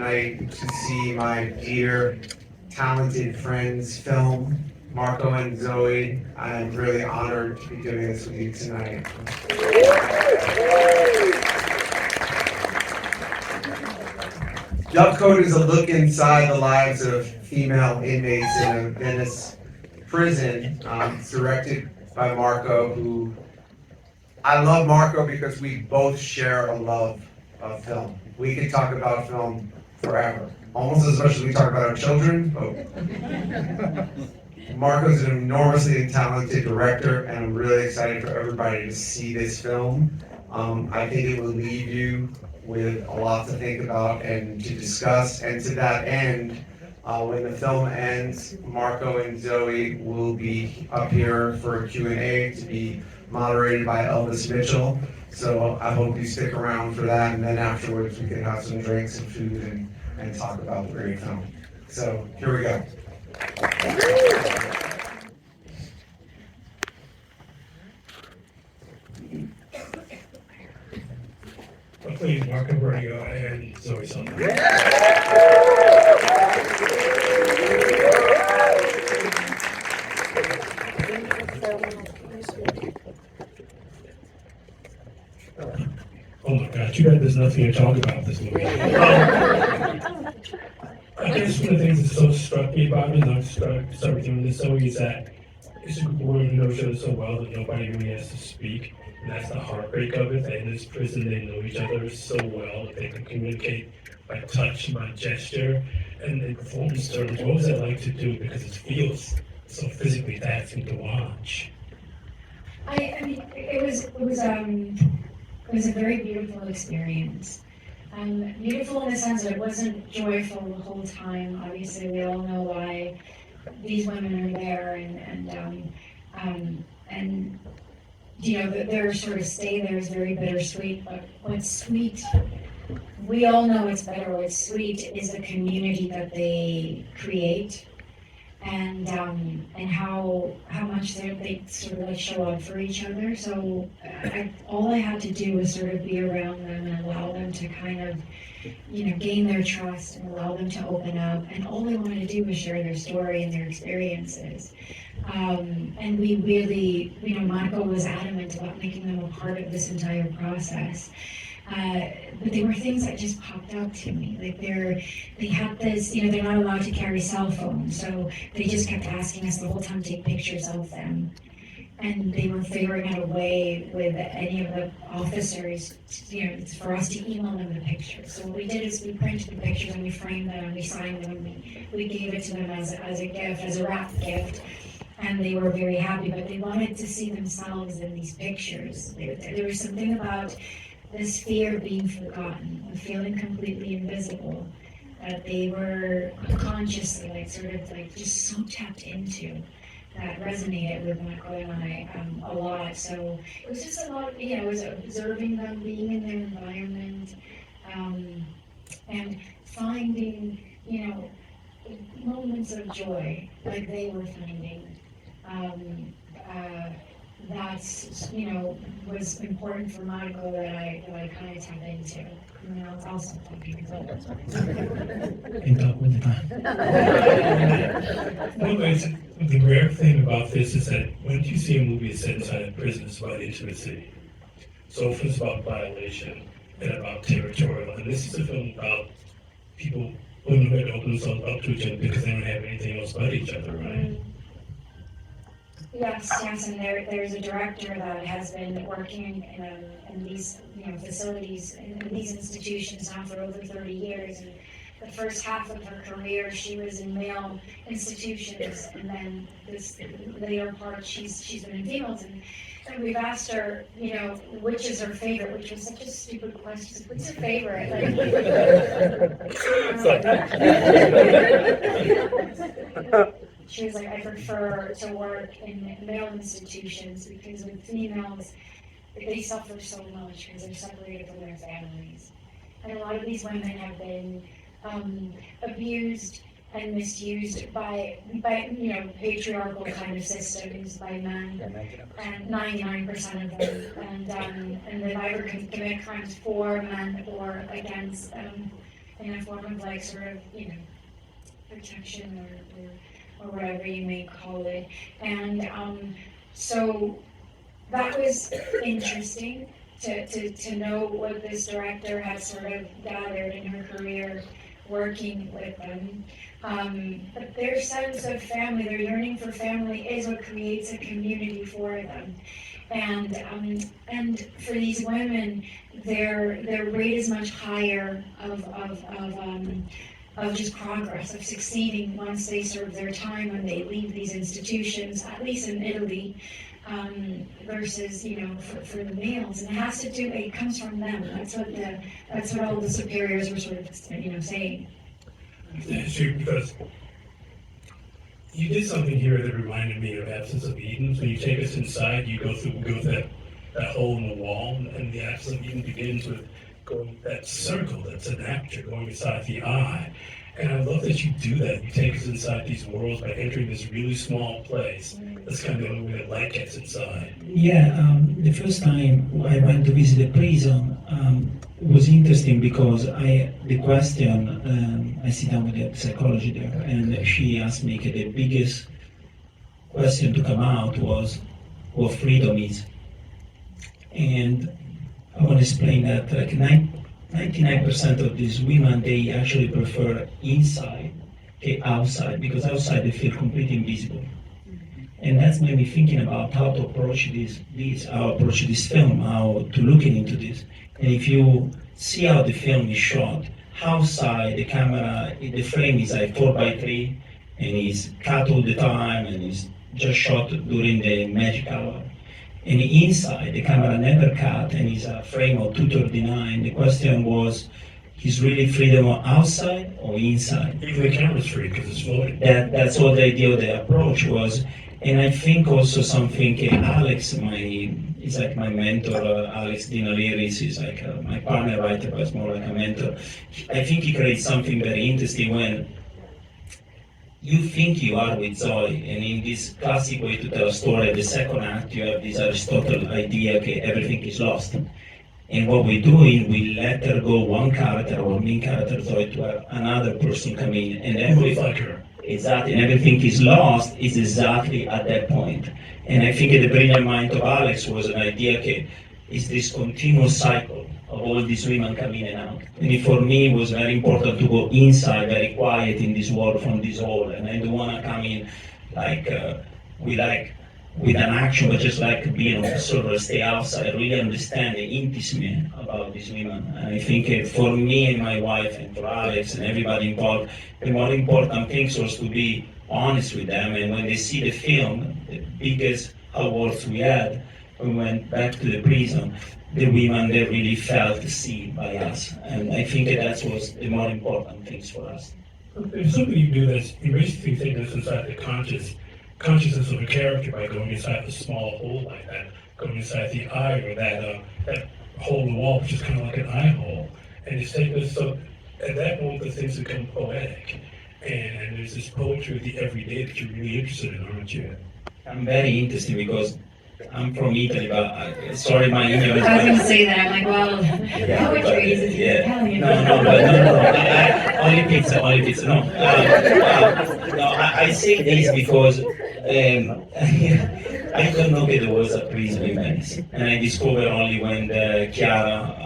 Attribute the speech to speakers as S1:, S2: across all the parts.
S1: tonight to see my dear, talented friends film, Marco and Zoe. I'm really honored to be doing this with you tonight. Dovecote is a look inside the lives of female inmates in a Venice prison. It's directed by Marco, who I love Marco because we both share a love of film. We could talk about film forever, almost as much as we talk about our children. Marco's an enormously talented director, and I'm really excited for everybody to see this film. I think it will leave you with a lot to think about and to discuss. And to that end, when the film ends, Marco and Zoe will be up here for a Q&A to be moderated by Elvis Mitchell. So I hope you stick around for that, and then afterwards we can have some drinks and food and talk about the great film. So here we go.
S2: Please, Marco Perego and Zoe Saldaña. Oh my God, too bad there's nothing to talk about this movie. I guess one of the things that so struck me about it, and I've started doing this, Zoe, is that it's a group of women who know each other so well that nobody really has to speak. And that's the heartbreak of it, that in this prison they know each other so well that they can communicate by touch, by gesture, and in performance terms. What was that like to do? Because it feels so physically taxing to watch.
S3: I mean, it was a very beautiful experience. Beautiful in the sense that it wasn't joyful the whole time. Obviously, we all know why these women are there, and you know, their sort of stay there is very bittersweet. But what's sweet, we all know it's better. What's sweet is the community that they create, and how much they sort of like show up for each other. So all I had to do was sort of be around them and allow them to kind of, you know, gain their trust and allow them to open up. And all they wanted to do was share their story and their experiences. And we really, you know, Marco was adamant about making them a part of this entire process. But there were things that just popped out to me. Like they had this, you know, they're not allowed to carry cell phones, so they just kept asking us the whole time to take pictures of them. And they were figuring out a way with any of the officers, you know, for us to email them the pictures. So what we did is we printed the pictures and we framed them and we signed them and we gave it to them as a gift, as a wrapped gift. And they were very happy, but they wanted to see themselves in these pictures. There was something about this fear of being forgotten, of feeling completely invisible, that they were unconsciously, like, sort of like just so tapped into, that resonated with Marco and I a lot. So it was just a lot, you know, it was observing them, being in their environment, and finding, you know, moments of joy like they were finding. That's, you know, was important for Marco that I kind of tap into. You know, it's also talking about it.
S2: The rare thing about this is that when you see a movie that's set inside a prison, it's about intimacy. So it's about violation and about territorial. And this is a film about people, women who had to open themselves up to each other because they don't have anything else but each other, right?
S3: Yes, and there's a director that has been working in these, you know, facilities, in these institutions now for over 30 years. And the first half of her career, she was in male institutions, and then this later part, she's been in females. And we've asked her, you know, which is her favorite, which was such a stupid question. What's your favorite? She was like, I prefer to work in male institutions because with females, they suffer so much because they're separated from their families. And a lot of these women have been abused and misused by you know, patriarchal kind of systems, by men, and 99% of them, and they've either committed crimes for men or against them. in a form of like sort of, protection or whatever you may call it. And so that was interesting to know what this director had sort of gathered in her career working with them. But their sense of family, their yearning for family is what creates a community for them. And for these women, their rate is much higher of just progress, of succeeding once they serve their time, when they leave these institutions, at least in Italy, versus, for the males. And it comes from them. That's what all the superiors were sort of, saying.
S2: That's true, because you did something here that reminded me of Absence of Eden. When you take us inside, we go through that hole in the wall, and the Absence of Eden begins with going that circle that's an aperture going inside the eye. And I love that you do that. You take us inside these worlds by entering this really small place. That's kind of the only way that light gets inside.
S4: Yeah, the first time I went to visit the prison was interesting because the question, I sit down with the psychology there, and she asked me that the biggest question to come out was what freedom is. And I want to explain that 99% of these women, they actually prefer inside to outside, because outside they feel completely invisible. And that's made me thinking about how to approach how to approach this film, how to look into this. And if you see how the film is shot, outside the camera, the frame is like 4x3, and it's cut all the time, and it's just shot during the magic hour. And inside, the camera never cut, and it's a frame of 239. The question was, is really freedom outside or inside?
S2: Even the camera's free because it's floating.
S4: That's what the idea of the approach was. And I think also something, Alex, is like my mentor, Alex Dinaliris is like my partner writer, but it's more like a mentor. I think he creates something very interesting when you think you are with Zoe, and in this classic way to tell a story, the second act, you have this Aristotle idea, okay, everything is lost. And what we're doing, we let her go, one character, or main character, Zoe, to have another person come in, and
S2: Looks like her.
S4: exactly, and everything is lost is exactly at that point. And I think the brilliant mind of Alex was an idea, okay, is this continuous cycle of all these women coming in and out. And for me, it was very important to go inside, very quiet in this world from this hall. And I don't want to come in with an action, but just like being an observer, stay outside, really understand the intimacy about these women. And I think for me and my wife and for Alex and everybody involved, the more important thing was to be honest with them. And when they see the film, the biggest awards we had, we went back to the prison, the women, they really felt seen by us. And I think that was the more important things for us.
S2: There's something you do that's, you basically take this inside the consciousness of a character by going inside a small hole like that, going inside the eye, or that hole in the wall, which is kind of like an eye hole. And it's taken us, so at that moment the things become poetic. And there's this poetry of the everyday that you're really interested in, aren't you?
S4: I'm very interested because I'm from Italy, but sorry, my English.
S3: I was going to say that. I'm like, well, poetry is Italian.
S4: No, only pizza. No, I say this because I don't know that there was a prison in Venice, and I discovered only when Chiara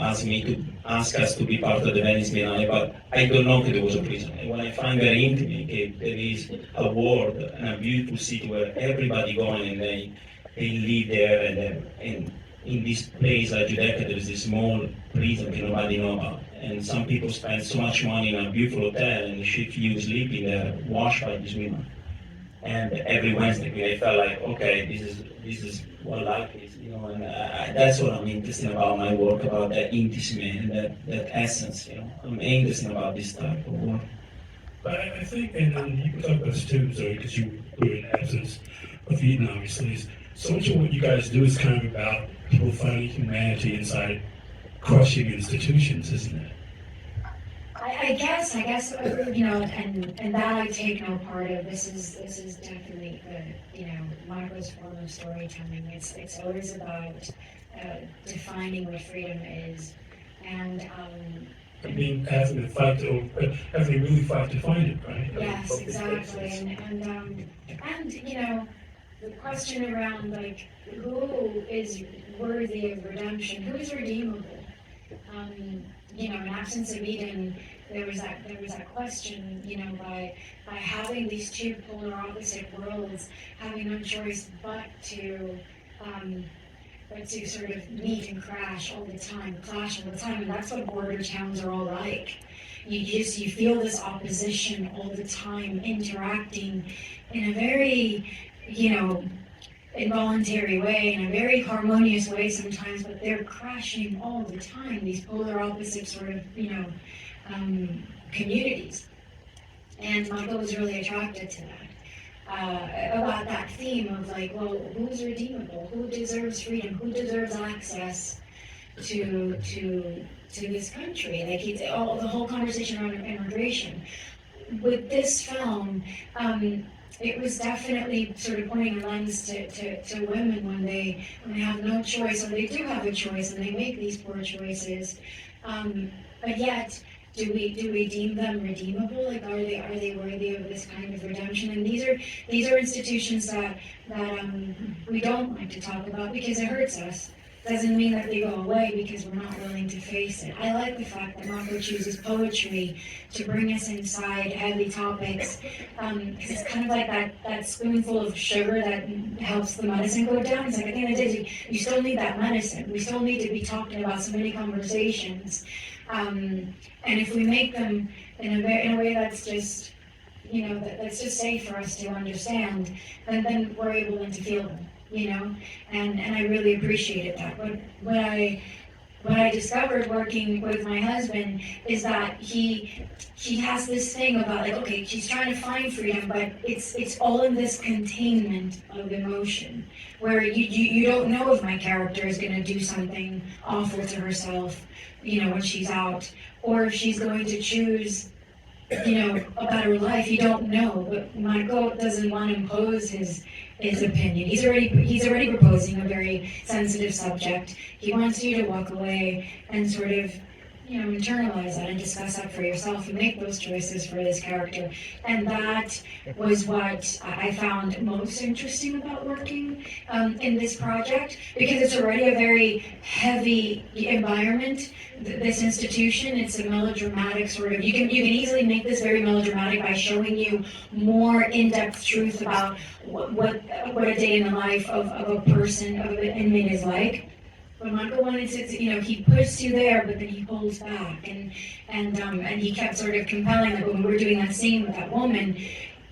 S4: asked us to be part of the Venice Biennale, but I don't know that there was a prison. And when I find very intimate, there is a world and a beautiful city where everybody going and they live there, and in this place like Giudecca, there is this small prison that nobody knows about. And some people spend so much money in a beautiful hotel, and the ship you sleeping there, washed by these women. And every Wednesday, I felt like, okay, this is what life is, and that's what I'm interested about my work, about that intimacy and that essence, I'm interested about this type of work.
S2: But I think, and you can talk about this too, Zoe, because you were in absence of Eden, obviously. So much of what you guys do is kind of about people finding humanity inside crushing institutions, isn't it?
S3: I guess, and that I take no part of. This is definitely Marco's form of storytelling. It's always about defining what freedom is, and
S2: having to really fight to find it, right?
S3: Yes, exactly, and you know, the question around like who is worthy of redemption, who is redeemable? You know, in Absence of Eden, there was that question, you know, by having these two polar opposite worlds, having no choice but to sort of meet and crash all the time, clash all the time, and that's what border towns are all like. You feel this opposition all the time, interacting in a very, you know, involuntary way, in a very harmonious way sometimes, but they're crashing all the time, these polar opposite sort of, you know, communities. And Michael was really attracted to that. About that theme of like, well, who's redeemable? Who deserves freedom? Who deserves access to this country? Like the whole conversation around immigration. With this film, it was definitely sort of pointing a lens to women when they have no choice, or they do have a choice and they make these poor choices. But yet, do we deem them redeemable? Like, are they worthy of this kind of redemption? And these are institutions that we don't like to talk about because it hurts us. Doesn't mean that they go away because we're not willing to face it. I like the fact that Marco chooses poetry to bring us inside heavy topics, because it's kind of like that spoonful of sugar that helps the medicine go down. It's like at the end of the day, you still need that medicine. We still need to be talking about so many conversations. And if we make them in a way that's just, you know, that's just safe for us to understand, then we're able then to feel them, you know, and I really appreciated that. But what I discovered working with my husband is that he has this thing about like, okay, she's trying to find freedom, but it's all in this containment of emotion, where you don't know if my character is going to do something awful to herself, you know, when she's out, or if she's going to choose, you know, a better life. You don't know. But Marco doesn't want to impose his opinion. He's already proposing a very sensitive subject. He wants you to walk away and sort of, you know, internalize that and discuss that for yourself and make those choices for this character. And that was what I found most interesting about working in this project, because it's already a very heavy environment. This institution, it's a melodramatic sort of, you can easily make this very melodramatic by showing you more in-depth truth about what a day in the life of a person, of an inmate is like. But Marco wanted to, you know, he puts you there, but then he pulls back, and he kept sort of compelling, like when we were doing that scene with that woman,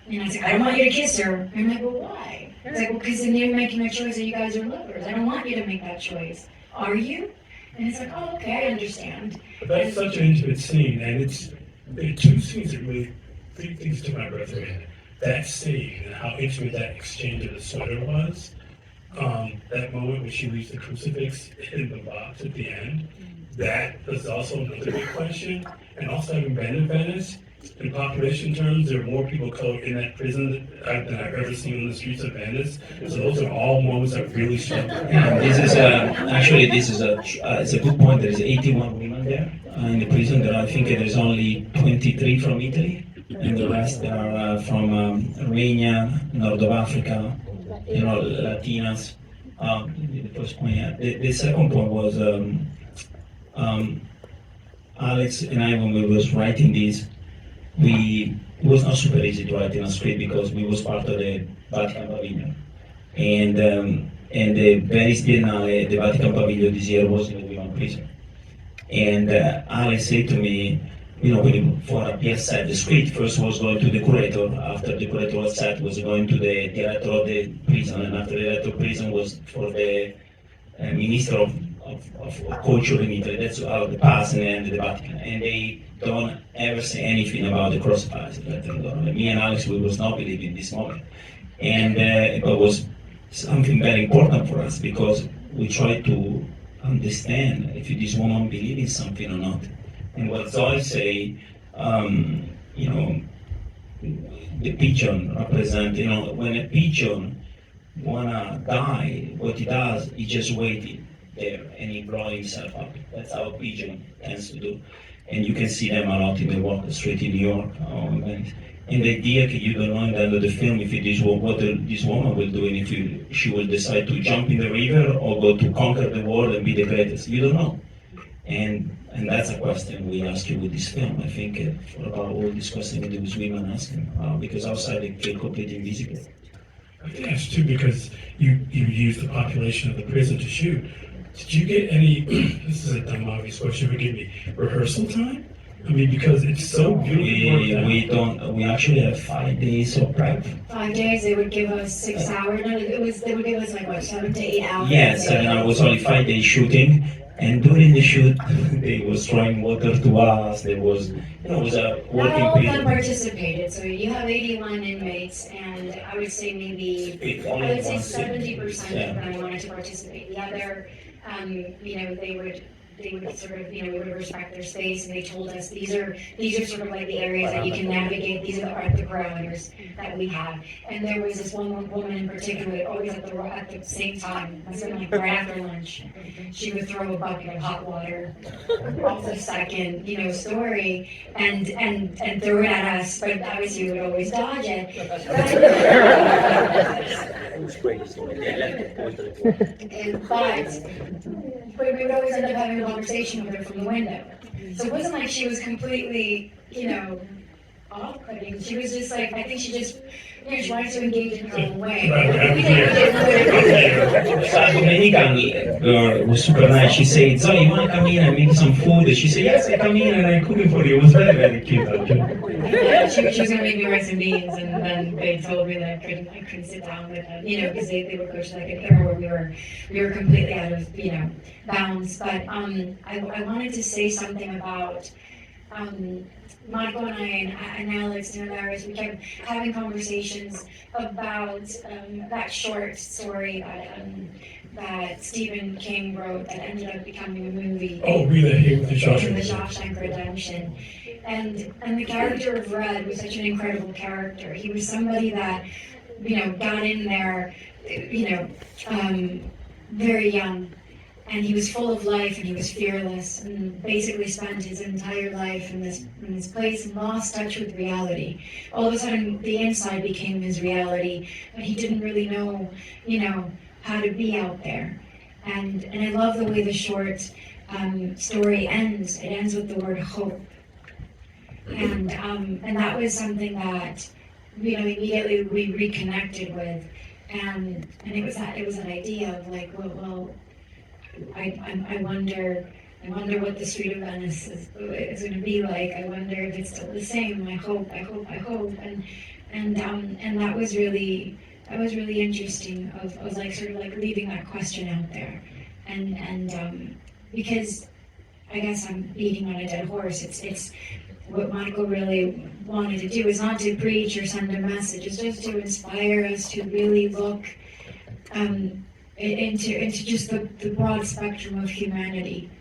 S3: and I was like, I don't want you to kiss her. And I'm like, well, why? It's like, well, because then you're making a choice that you guys are lovers. I don't want you to make that choice. Are you? And it's like, oh, okay, I understand.
S2: But that's such an intimate scene, and there are two scenes that really, three things took my breath away. That scene and how intimate that exchange of the sweater was. That moment when she leaves the crucifix in the box at the end, that is also another big question. And also having been in Venice, in population terms, there are more people of color in that prison than I've ever seen on the streets of Venice. So those are all moments that really struck me.
S4: Yeah, it's a good point. There is 81 women there in the prison. I think there's only 23 from Italy, and the rest are from Romania, North of Africa, you know, Latinas. The first point. Yeah. The second point was Alex and I, when we was writing this, it was not super easy to write in a script because we was part of the Vatican Pavilion, and the Venice Biennale, the Vatican Pavilion this year was in the women prison, and Alex said to me, you know, for a PS set, the script first was going to the curator. After the curator was set, was going to the director of the prison, and after the director of prison was for the minister of culture in Italy. That's how the past and the Vatican, and they don't ever say anything about the crucifix. Me and Alex, we was not believing this moment, and it was something very important for us because we tried to understand if this woman believed in something or not. And what Zoe say, you know, the pigeon represent, you know, when a pigeon wanna die, what he does, he just waited there and he brought himself up. That's how a pigeon tends to do. and you can see them a lot in the Walk Street in New York. And the idea that you don't know in the end of the film if what this woman will do, and if she will decide to jump in the river or go to conquer the world and be the greatest. You don't know. And that's a question we ask you with this film. I think for about all these questions that these women asking, because outside they feel completely invisible.
S2: I think that's too because you used the population of the prison to shoot. Did you get any, this is a dumb obvious question, forgive me, rehearsal time? I mean, because it's so beautiful.
S4: We actually have 5 days of prep.
S3: 5 days, they would give us 6 hours, no, they would give us like what, 7 to 8 hours?
S4: Yes, 7 hours, only 5 days shooting. And during the shoot, they was throwing water to us. There was, it was a working
S3: Not all of them
S4: period.
S3: participated, so you have 81 inmates, and I would say maybe, I would say 70% of them wanted to participate. The other, they would sort of, we would respect their space, and they told us these are sort of like the areas that you can navigate. These are the parameters that we have. And there was this one woman in particular, always at the same time, like right after lunch, she would throw a bucket of hot water off the second, story, and throw it at us. But obviously, we would always dodge it. But we would always end up having a conversation with her from the window. So it wasn't like she was completely, off-putting. She was just like, I think she just, she wanted to engage in her own way.
S4: A Dominican girl was super nice. She said, "Zoe, you want to come in and make some food?" And she said, "Yes, I come in and I'm cooking for you." It was very, very cute.
S3: Yeah, she was going to make me rice and beans, and then they told me that I couldn't sit down with them, because they would go to like an era where we were completely out of, bounds. But I wanted to say something about Marco and I and Alex and others, we kept having conversations about that short story that Stephen King wrote that ended up becoming a movie.
S2: Oh, really? The
S3: Shawshank Redemption. And the character of Red was such an incredible character. He was somebody that, got in there, very young. And he was full of life, and he was fearless, and basically spent his entire life in this place and lost touch with reality. All of a sudden, the inside became his reality, but he didn't really know, how to be out there. And I love the way the short story ends. It ends with the word hope, and that was something that immediately we reconnected with, and it was an idea of like, well. I wonder what the street of Venice is going to be like. I wonder if it's still the same. I hope, and that was really interesting of like sort of like leaving that question out there, and because I guess I'm beating on a dead horse. It's what Marco really wanted to do is not to preach or send a message. It's just to inspire us to really look. Into just the broad spectrum of humanity,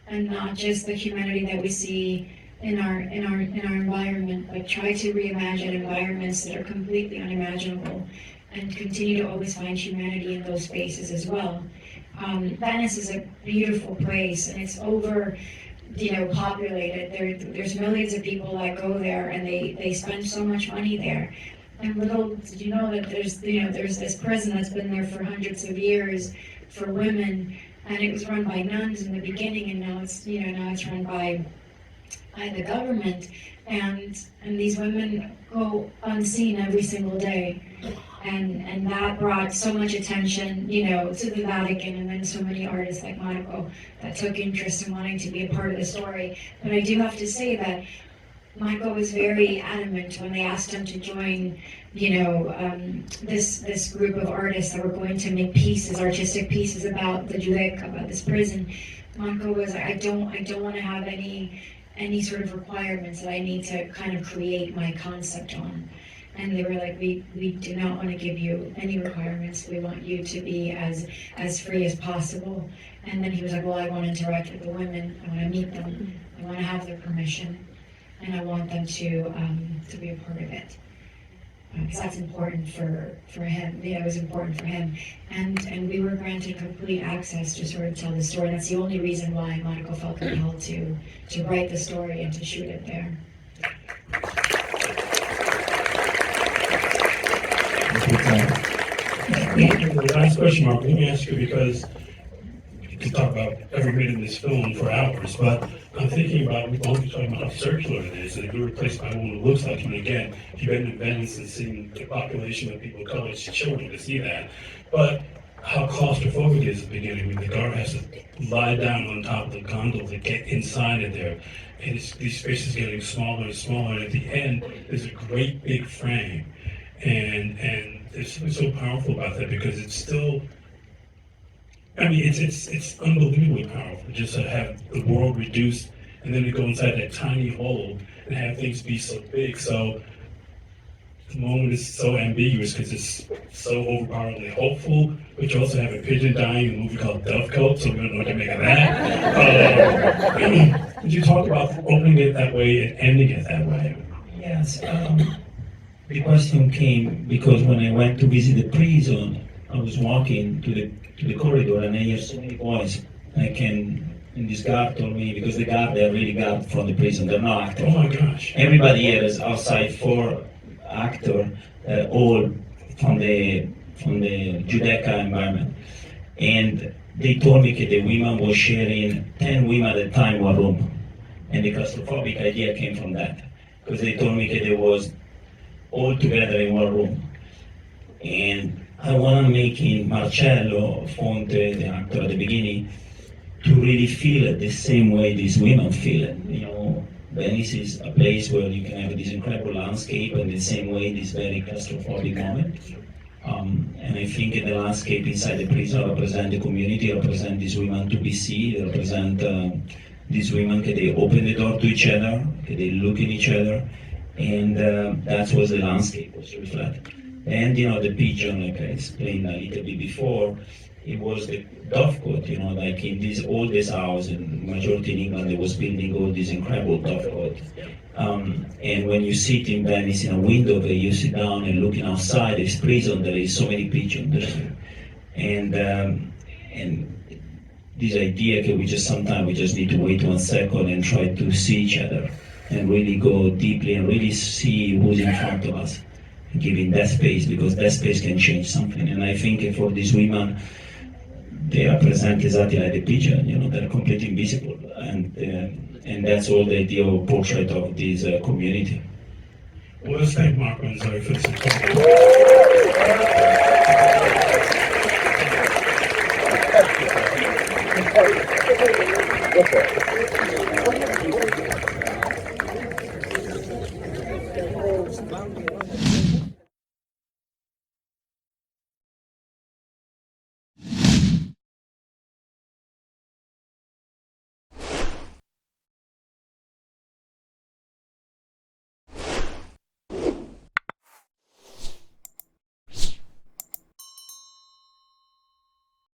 S3: and not just the humanity that we see in our environment, but try to reimagine environments that are completely unimaginable, and continue to always find humanity in those spaces as well. Venice is a beautiful place, and it's over populated. There's millions of people that go there, and they spend so much money there. And little did you know that there's this prison that's been there for hundreds of years for women, and it was run by nuns in the beginning, and now it's run by the government, and these women go unseen every single day, and that brought so much attention, to the Vatican, and then so many artists like Marco that took interest in wanting to be a part of the story. But I do have to say that Marco was very adamant when they asked him to join, this group of artists that were going to make artistic pieces about the Giudecca, about this prison. Marco was like, I don't want to have any sort of requirements that I need to kind of create my concept on. And they were like, we do not want to give you any requirements. We want you to be as free as possible. And then he was like, well, I want to interact with the women. I want to meet them. I want to have their permission. And I want them to be a part of it. because that's important for him. You know, it was important for him, and we were granted complete access to sort of tell the story. That's the only reason why Marco felt compelled to write the story and to shoot it there.
S2: The last question, Mark, let me ask you, because you could talk about every minute in this film for hours, but I'm thinking about, we've always talking about how circular it is, and if you were replaced by a woman who looks like you, and again, if you've been to Venice and seen the population of people of color, it's chilling to see that, but how claustrophobic it is at the beginning, when the guard has to lie down on top of the gondola to get inside of there, and these spaces getting smaller and smaller, and at the end, there's a great big frame, and there's something so powerful about that, because it's still, I mean, it's unbelievably powerful just to have the world reduced and then to go inside that tiny hole and have things be so big. So the moment is so ambiguous because it's so overpoweringly hopeful, but you also have a pigeon dying in a movie called Dovecote, so we don't know what to make of that. Could you talk about opening it that way and ending it that way?
S4: Yes. The question came because when I went to visit the prison, I was walking to the corridor and I hear so many voices. And this guard told me, because the guard, they're really guard from the prison, they're not actors.
S2: Oh my gosh.
S4: Everybody here is outside for actor, all from the Judeca environment. And they told me that the women were sharing 10 women at a time one room. And the claustrophobic idea came from that. Because they told me that there was all together in one room. And I want to make in Marcello Fonte, the actor at the beginning, to really feel it the same way these women feel it. You know, Venice is a place where you can have this incredible landscape, and the same way this very claustrophobic moment. And I think in the landscape inside the prison represent the community, represent these women to be seen, represent these women that they open the door to each other, that they look in each other, and that was the landscape was reflected. And you know, the pigeon, like I explained a little bit before, it was the dovecote, you know, like in this oldest house in majority in England, they was building all these incredible dovecote. And when you sit in Venice in a window where you sit down and looking outside this prison, there is so many pigeons there. And this idea that sometimes we just need to wait 1 second and try to see each other and really go deeply and really see who's in front of us, giving that space, because that space can change something. And I think for these women, they represent exactly like the pigeon, you know, they're completely invisible. And that's all the idea of portrait of this community.
S2: Well, let's thank Marco and Zoe for this incredible.